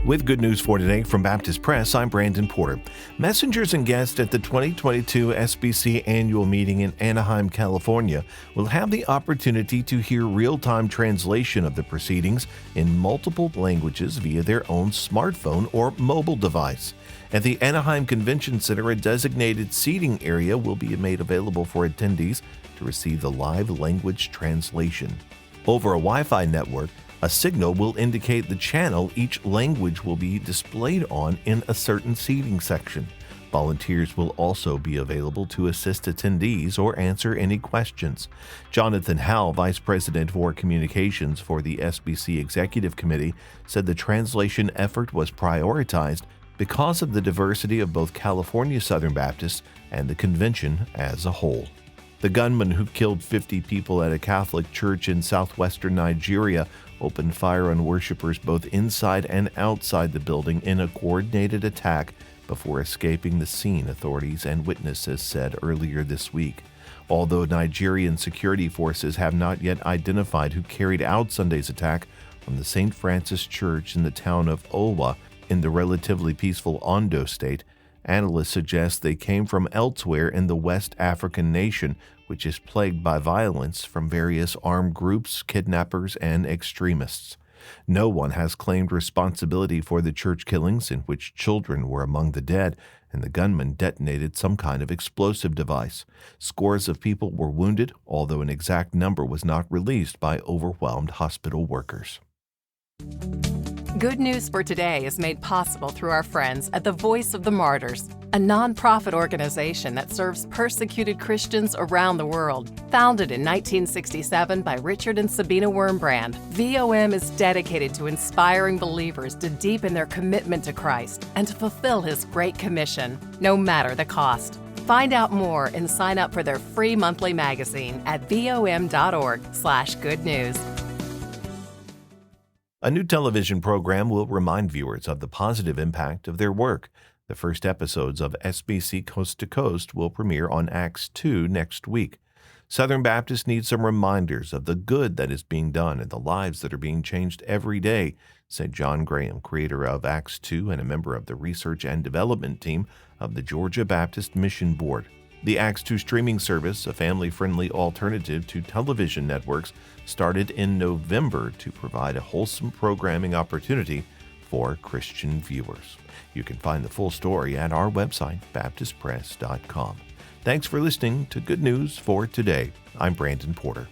With good news for today from Baptist Press, I'm Brandon Porter. Messengers and guests at the 2022 SBC Annual Meeting in Anaheim, California, will have the opportunity to hear real-time translation of the proceedings in multiple languages via their own smartphone or mobile device. At the Anaheim Convention Center, a designated seating area will be made available for attendees to receive the live language translation. Over a Wi-Fi network, a signal will indicate the channel each language will be displayed on in a certain seating section. Volunteers will also be available to assist attendees or answer any questions. Jonathan Howe, Vice President for Communications for the SBC Executive Committee, said the translation effort was prioritized because of the diversity of both California Southern Baptists and the convention as a whole. The gunman who killed 50 people at a Catholic church in southwestern Nigeria opened fire on worshipers both inside and outside the building in a coordinated attack before escaping the scene, authorities and witnesses said earlier this week. Although Nigerian security forces have not yet identified who carried out Sunday's attack on the St. Francis Church in the town of Owa in the relatively peaceful Ondo state, analysts suggest they came from elsewhere in the West African nation, which is plagued by violence from various armed groups, kidnappers, and extremists. No one has claimed responsibility for the church killings, in which children were among the dead, and the gunman detonated some kind of explosive device. Scores of people were wounded, although an exact number was not released by overwhelmed hospital workers. Good News for Today is made possible through our friends at the Voice of the Martyrs, a nonprofit organization that serves persecuted Christians around the world. Founded in 1967 by Richard and Sabina Wurmbrand, VOM is dedicated to inspiring believers to deepen their commitment to Christ and to fulfill His Great Commission, no matter the cost. Find out more and sign up for their free monthly magazine at vom.org/good news. A new television program will remind viewers of the positive impact of their work. The first episodes of SBC Coast to Coast will premiere on Acts 2 next week. Southern Baptists need some reminders of the good that is being done and the lives that are being changed every day, said John Graham, creator of Acts 2 and a member of the research and development team of the Georgia Baptist Mission Board. The Acts 2 streaming service, a family-friendly alternative to television networks, started in November to provide a wholesome programming opportunity for Christian viewers. You can find the full story at our website, baptistpress.com. Thanks for listening to Good News for Today. I'm Brandon Porter.